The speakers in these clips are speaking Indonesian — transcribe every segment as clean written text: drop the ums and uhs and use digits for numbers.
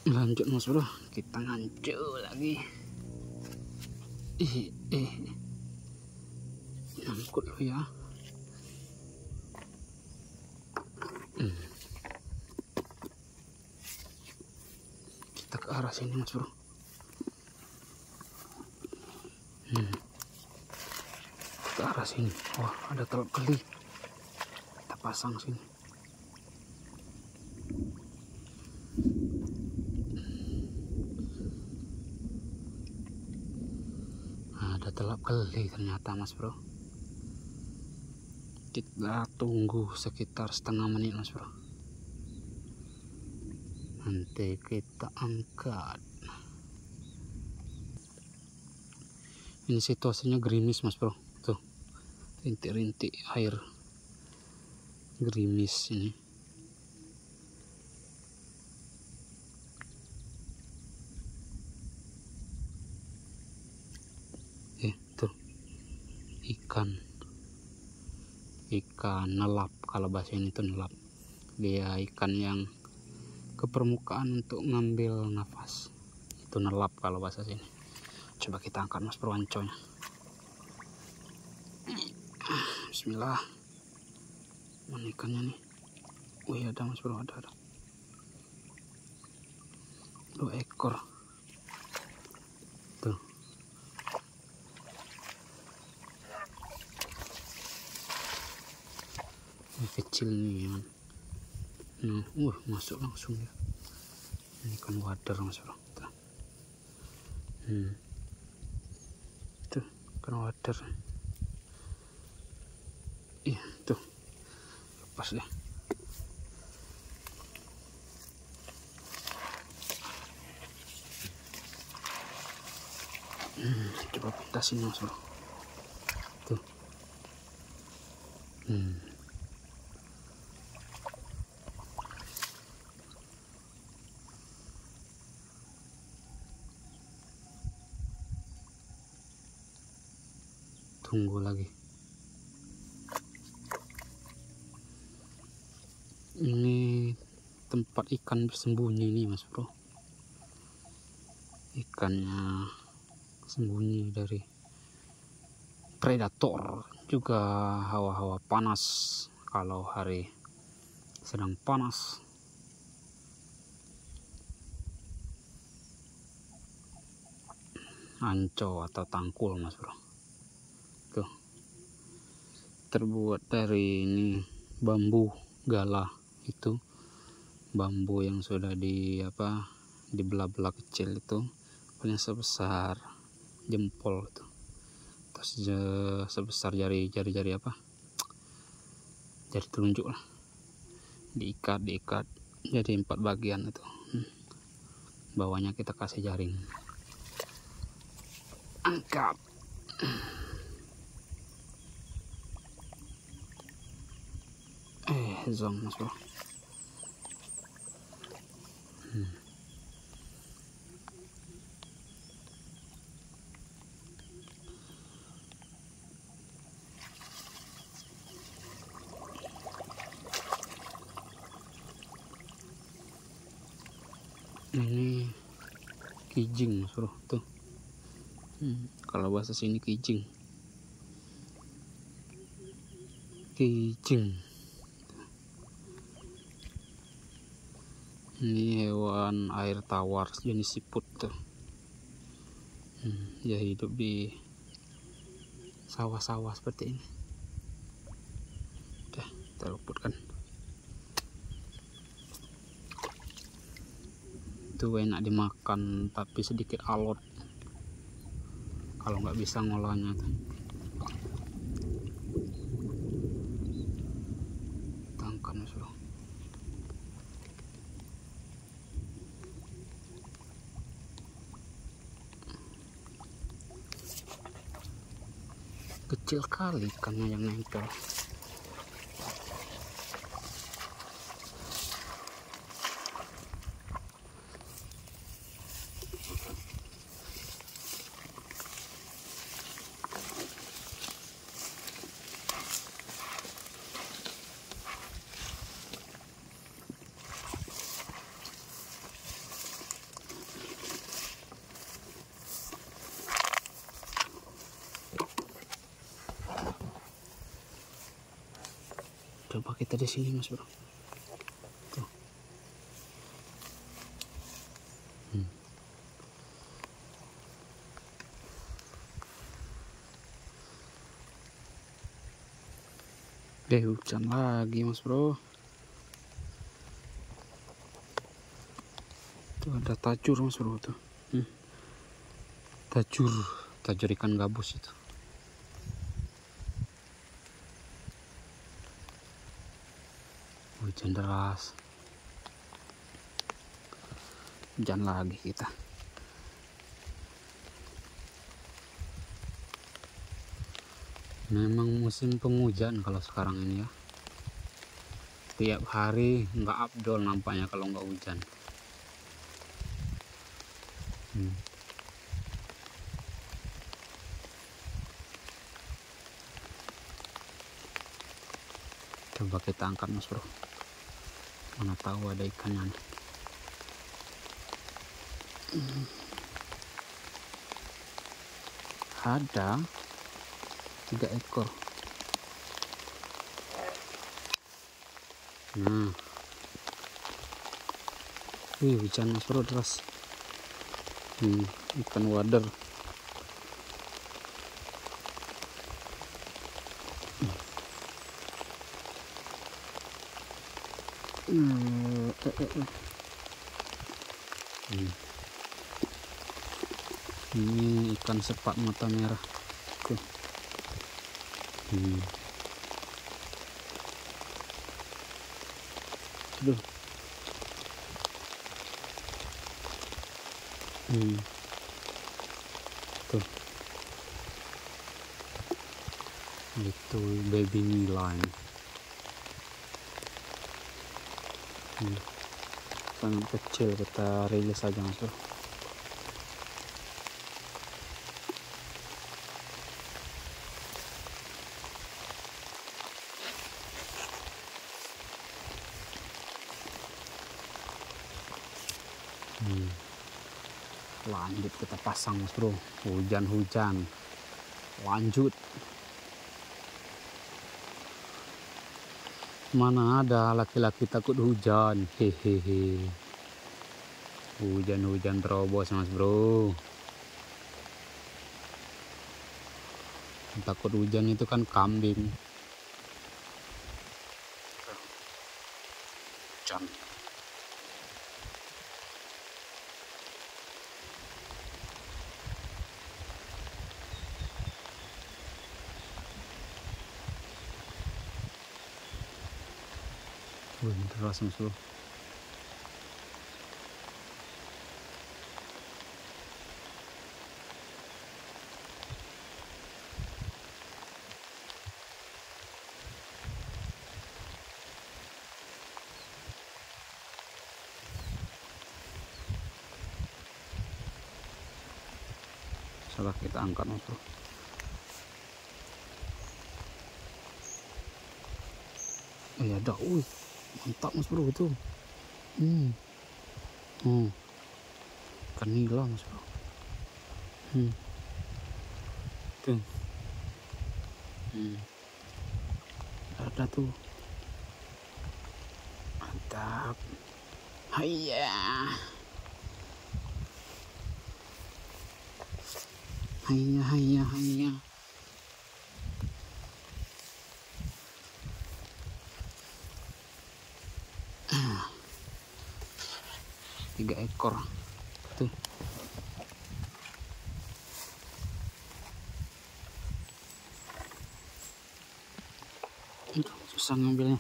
Lanjut mas bro, kita ngancur lagi. Nyangkut lo ya. Kita ke arah sini mas bro. Ke arah sini. Wah, ada teluk keli. Kita pasang sini. Ada teluk keli ternyata mas bro. Kita tunggu sekitar setengah menit mas bro. Nanti kita angkat. Ini situasinya gerimis mas bro. Tuh, rintik-rintik air gerimis ini. Tuh, ikan nelap, kalau bahasa ini tuh nelap. Dia ikan yang ke permukaan untuk ngambil nafas. Itu nelap kalau bahasa sini. Coba kita angkat mas bro anconya. Bismillah. Mana ikannya nih? Wih, ada mas bro, ada 2 ekor. Tuh. Ini kecil nih ya. Nah, masuk langsung ya. Ini ikan wader mas bro. Tuh, ikan wader. Iya, tuh. Lepas deh. Coba pitasin mas bro. Tuh. Tunggu lagi. Ini tempat ikan bersembunyi nih mas bro. Ikannya sembunyi dari predator, juga hawa-hawa panas. Kalau hari sedang panas, anco atau tangkul mas bro. Tuh, terbuat dari ini bambu galah. Itu bambu yang sudah dibelah-belah kecil, itu paling sebesar jempol itu, terus sebesar jari telunjuk lah. Diikat jadi 4 bagian itu. Bawahnya kita kasih jaring. Angkat. Zong mas bro. Ini kijing mas bro. Tuh, kalau bahasa sini kijing. Ini hewan air tawar jenis siput tuh. Dia hidup di sawah-sawah seperti ini. Udah, kita luputkan. Itu enak dimakan, tapi sedikit alot kalau nggak bisa ngolahnya tuh. Tangkap mas bro. Kecil kali ikannya yang nempel. Coba kita di sini mas bro. Tuh. Hujan lagi mas bro. Tuh ada tajur mas bro tuh. Tajur ikan gabus itu. Hujan deras. Hujan lagi kita. Memang musim penghujan kalau sekarang ini ya. Tiap hari nggak abdol nampaknya kalau nggak hujan. Coba kita angkat mas bro. Mana tahu ada ikannya nih. Ada 3 ekor. Nah, hujan mas bro deras. Ikan wader. Ini ikan sepak mata merah. Tuh. Aduh. Tuh. Itu baby nila ini. Sangat kecil, kita rilis aja mas bro. Lanjut kita pasang mas bro. Hujan lanjut. Mana ada laki-laki takut hujan. Hehehe. Hujan terobos mas bro. Takut hujan itu kan kambing. Hujan. Deras mas bro. Coba kita angkat mas bro. Ya ada, mantap mas bro itu. Ikan nila mas bro. Tuh. Ada tuh. Mantap. Hayya. Hayya. 3 ekor tuh. Susah ngambilnya.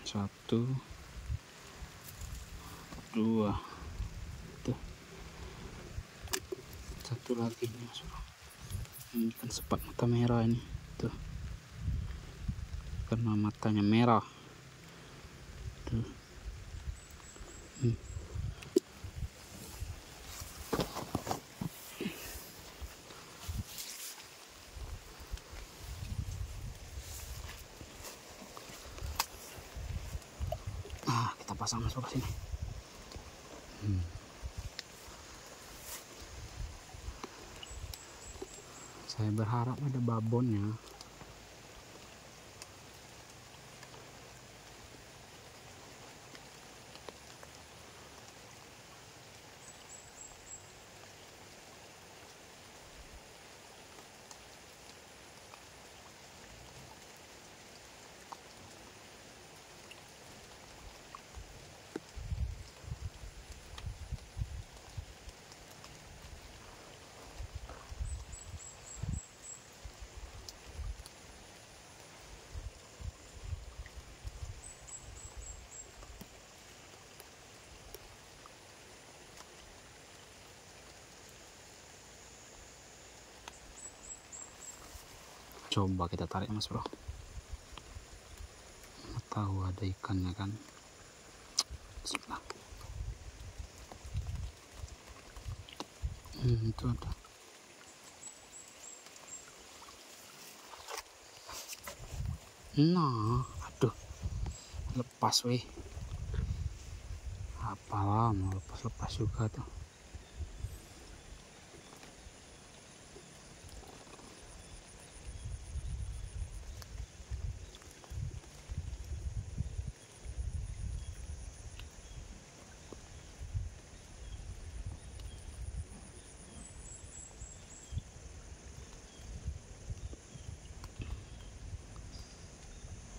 Satu, dua, tuh. Satu lagi nih mas bro. Ini kan sepat mata merah ini tuh, karena matanya merah tuh. Kita pasang masuk ke sini. Saya berharap ada babonnya. Coba kita tarik Mas Bro. Nggak tahu ada ikannya kan. Bismillah. Itu ada. Nah, aduh, lepas weh. Apalah mau lepas juga tuh.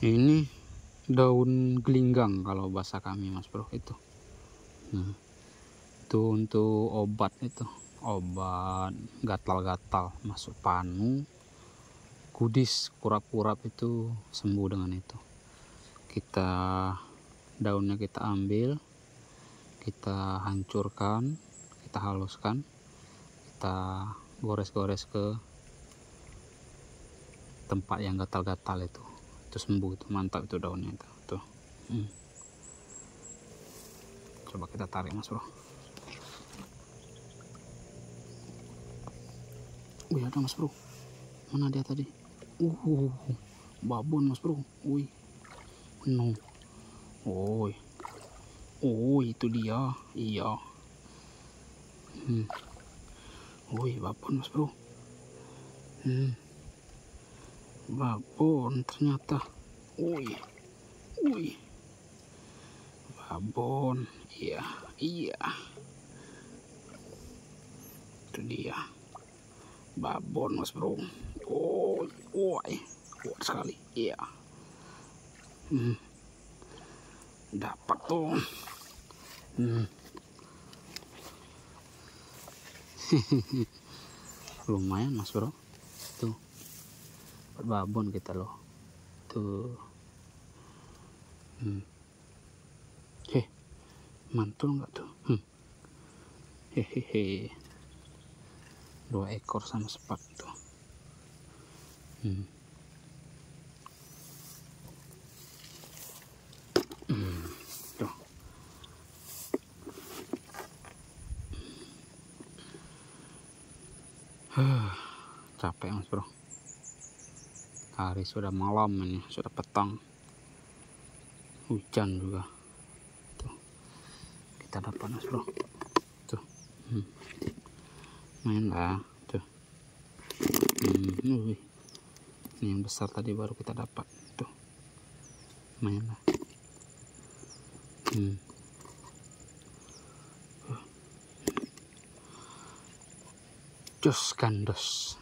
Ini daun gelinggang kalau bahasa kami Mas Bro itu. Nah, itu untuk obat itu, obat gatal-gatal masuk panu, kudis, kurap-kurap itu sembuh dengan itu. Kita daunnya kita ambil, kita hancurkan, kita haluskan, kita gores-gores ke tempat yang gatal-gatal itu sembuh. Itu mantap itu daunnya itu tuh. Coba kita tarik Mas Bro. Wih, ada Mas Bro. Mana dia tadi? Babon Mas Bro. Wih, no. Itu dia. Iya. Wih, babon Mas Bro. Babon ternyata. Wih, babon. Iya. Itu dia. Babon Mas Bro. Kuat sekali. Iya. Dapat tuh. Lumayan Mas Bro. Tuh. Babon kita loh. Tuh. Mantul nggak tuh? Hehehe. 2 ekor sama sepat tuh. Tuh. Capek Mas Bro. Hari sudah malam ini, sudah petang. Hujan juga. Tuh. Kita dapat Mas Bro. Tuh. Main lah. Tuh. Ini yang besar tadi baru kita dapat. Tuh. Main lah. Jos gandos.